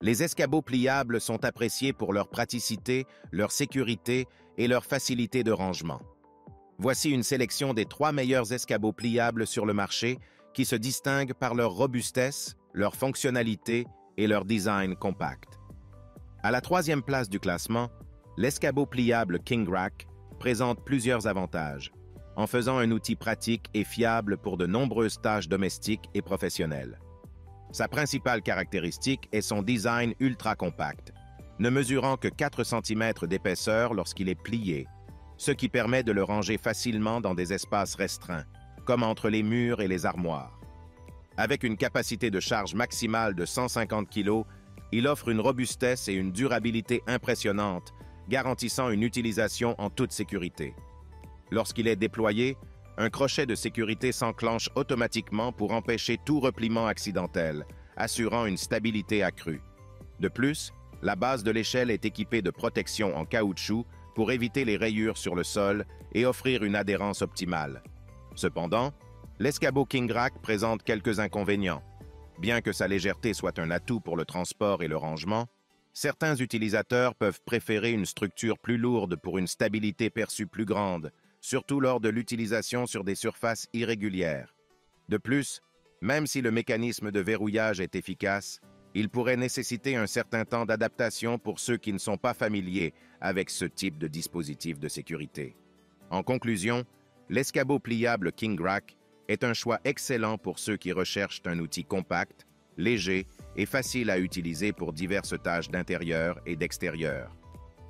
Les escabeaux pliables sont appréciés pour leur praticité, leur sécurité et leur facilité de rangement. Voici une sélection des 3 meilleurs escabeaux pliables sur le marché qui se distinguent par leur robustesse, leur fonctionnalité et leur design compact. À la 3e place du classement, l'escabeau pliable King Rack présente plusieurs avantages, en faisant un outil pratique et fiable pour de nombreuses tâches domestiques et professionnelles. Sa principale caractéristique est son design ultra compact, ne mesurant que 4 cm d'épaisseur lorsqu'il est plié, ce qui permet de le ranger facilement dans des espaces restreints, comme entre les murs et les armoires. Avec une capacité de charge maximale de 150 kg, il offre une robustesse et une durabilité impressionnantes, garantissant une utilisation en toute sécurité. Lorsqu'il est déployé, un crochet de sécurité s'enclenche automatiquement pour empêcher tout repliement accidentel, assurant une stabilité accrue. De plus, la base de l'échelle est équipée de protections en caoutchouc pour éviter les rayures sur le sol et offrir une adhérence optimale. Cependant, l'escabeau King Rack présente quelques inconvénients. Bien que sa légèreté soit un atout pour le transport et le rangement, certains utilisateurs peuvent préférer une structure plus lourde pour une stabilité perçue plus grande, surtout lors de l'utilisation sur des surfaces irrégulières. De plus, même si le mécanisme de verrouillage est efficace, il pourrait nécessiter un certain temps d'adaptation pour ceux qui ne sont pas familiers avec ce type de dispositif de sécurité. En conclusion, l'escabeau pliable King Rack est un choix excellent pour ceux qui recherchent un outil compact, léger et facile à utiliser pour diverses tâches d'intérieur et d'extérieur.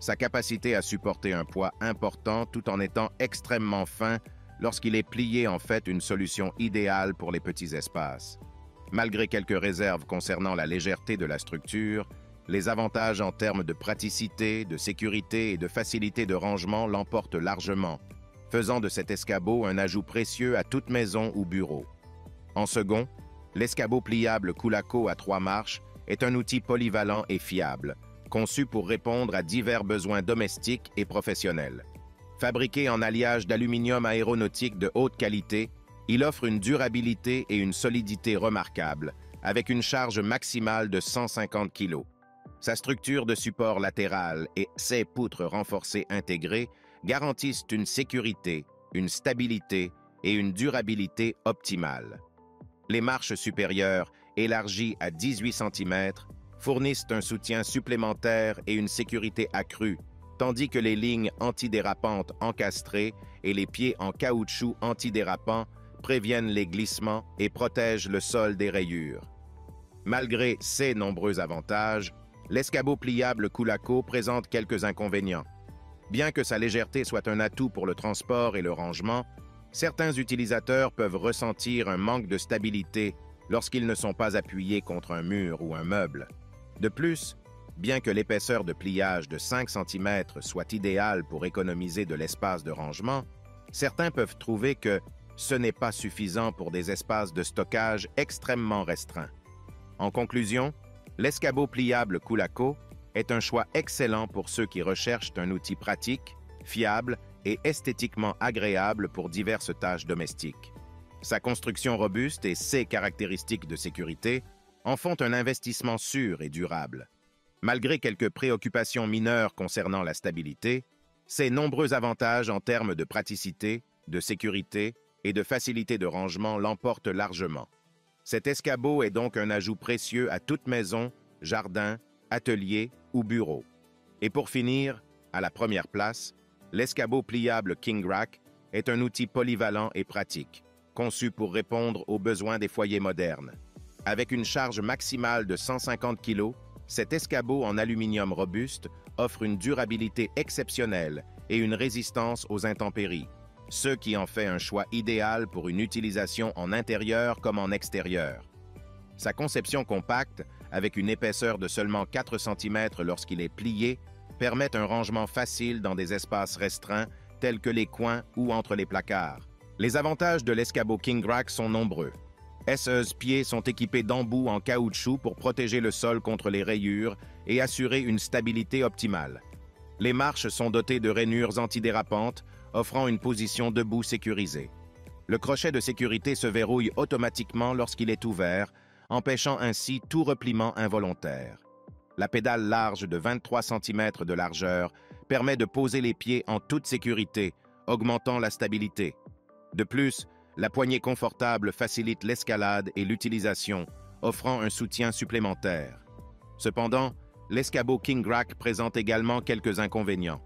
Sa capacité à supporter un poids important tout en étant extrêmement fin lorsqu'il est plié en fait une solution idéale pour les petits espaces. Malgré quelques réserves concernant la légèreté de la structure, les avantages en termes de praticité, de sécurité et de facilité de rangement l'emportent largement, faisant de cet escabeau un ajout précieux à toute maison ou bureau. En second, l'escabeau pliable Coolaco à 3 marches est un outil polyvalent et fiable, conçu pour répondre à divers besoins domestiques et professionnels. Fabriqué en alliage d'aluminium aéronautique de haute qualité, il offre une durabilité et une solidité remarquables, avec une charge maximale de 150 kg. Sa structure de support latéral et ses poutres renforcées intégrées garantissent une sécurité, une stabilité et une durabilité optimales. Les marches supérieures, élargies à 18 cm, fournissent un soutien supplémentaire et une sécurité accrue, tandis que les lignes antidérapantes encastrées et les pieds en caoutchouc antidérapant préviennent les glissements et protègent le sol des rayures. Malgré ces nombreux avantages, l'escabeau pliable Coolaco présente quelques inconvénients. Bien que sa légèreté soit un atout pour le transport et le rangement, certains utilisateurs peuvent ressentir un manque de stabilité lorsqu'ils ne sont pas appuyés contre un mur ou un meuble. De plus, bien que l'épaisseur de pliage de 5 cm soit idéale pour économiser de l'espace de rangement, certains peuvent trouver que ce n'est pas suffisant pour des espaces de stockage extrêmement restreints. En conclusion, l'escabeau pliable Coolaco est un choix excellent pour ceux qui recherchent un outil pratique, fiable et esthétiquement agréable pour diverses tâches domestiques. Sa construction robuste et ses caractéristiques de sécurité en font un investissement sûr et durable. Malgré quelques préoccupations mineures concernant la stabilité, ses nombreux avantages en termes de praticité, de sécurité et de facilité de rangement l'emportent largement. Cet escabeau est donc un ajout précieux à toute maison, jardin, atelier ou bureau. Et pour finir, à la première place, l'escabeau pliable King Rack est un outil polyvalent et pratique, conçu pour répondre aux besoins des foyers modernes. Avec une charge maximale de 150 kg, cet escabeau en aluminium robuste offre une durabilité exceptionnelle et une résistance aux intempéries, ce qui en fait un choix idéal pour une utilisation en intérieur comme en extérieur. Sa conception compacte, avec une épaisseur de seulement 4 cm lorsqu'il est plié, permet un rangement facile dans des espaces restreints tels que les coins ou entre les placards. Les avantages de l'escabeau King Rack sont nombreux. 16 pieds sont équipés d'embouts en caoutchouc pour protéger le sol contre les rayures et assurer une stabilité optimale. Les marches sont dotées de rainures antidérapantes, offrant une position debout sécurisée. Le crochet de sécurité se verrouille automatiquement lorsqu'il est ouvert, empêchant ainsi tout repliement involontaire. La pédale large de 23 cm de largeur permet de poser les pieds en toute sécurité, augmentant la stabilité. De plus, la poignée confortable facilite l'escalade et l'utilisation, offrant un soutien supplémentaire. Cependant, l'escabeau KingRack présente également quelques inconvénients.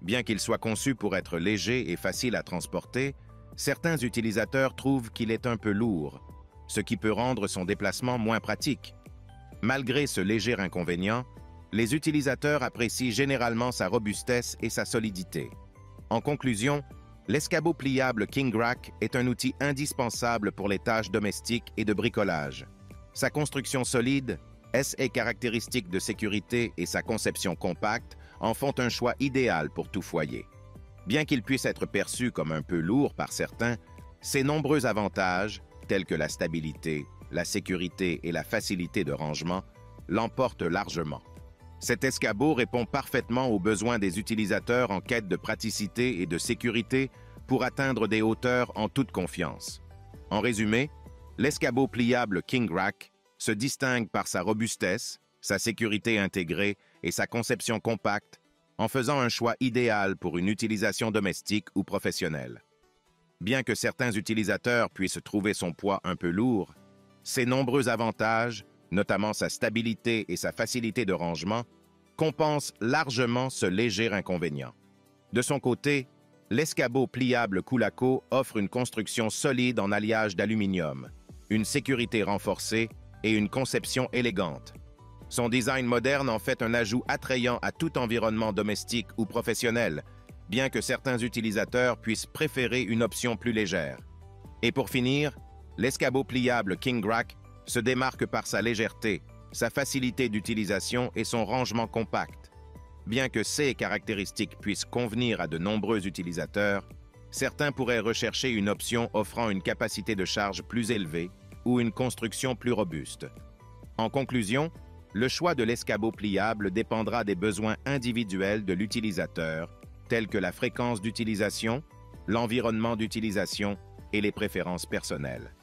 Bien qu'il soit conçu pour être léger et facile à transporter, certains utilisateurs trouvent qu'il est un peu lourd, ce qui peut rendre son déplacement moins pratique. Malgré ce léger inconvénient, les utilisateurs apprécient généralement sa robustesse et sa solidité. En conclusion, l'escabeau pliable KingRack est un outil indispensable pour les tâches domestiques et de bricolage. Sa construction solide, ses caractéristiques de sécurité et sa conception compacte en font un choix idéal pour tout foyer. Bien qu'il puisse être perçu comme un peu lourd par certains, ses nombreux avantages, tels que la stabilité, la sécurité et la facilité de rangement, l'emportent largement. Cet escabeau répond parfaitement aux besoins des utilisateurs en quête de praticité et de sécurité pour atteindre des hauteurs en toute confiance. En résumé, l'escabeau pliable KingRack se distingue par sa robustesse, sa sécurité intégrée et sa conception compacte, en faisant un choix idéal pour une utilisation domestique ou professionnelle. Bien que certains utilisateurs puissent trouver son poids un peu lourd, ses nombreux avantages, notamment sa stabilité et sa facilité de rangement, compensent largement ce léger inconvénient. De son côté, l'escabeau pliable Coolaco offre une construction solide en alliage d'aluminium, une sécurité renforcée et une conception élégante. Son design moderne en fait un ajout attrayant à tout environnement domestique ou professionnel, bien que certains utilisateurs puissent préférer une option plus légère. Et pour finir, l'escabeau pliable KingRack se démarque par sa légèreté, sa facilité d'utilisation et son rangement compact. Bien que ces caractéristiques puissent convenir à de nombreux utilisateurs, certains pourraient rechercher une option offrant une capacité de charge plus élevée ou une construction plus robuste. En conclusion, le choix de l'escabeau pliable dépendra des besoins individuels de l'utilisateur, tels que la fréquence d'utilisation, l'environnement d'utilisation et les préférences personnelles.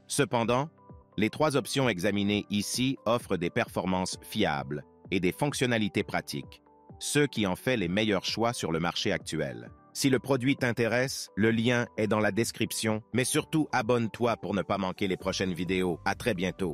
Cependant, les trois options examinées ici offrent des performances fiables et des fonctionnalités pratiques, ce qui en fait les meilleurs choix sur le marché actuel. Si le produit t'intéresse, le lien est dans la description, mais surtout abonne-toi pour ne pas manquer les prochaines vidéos. À très bientôt.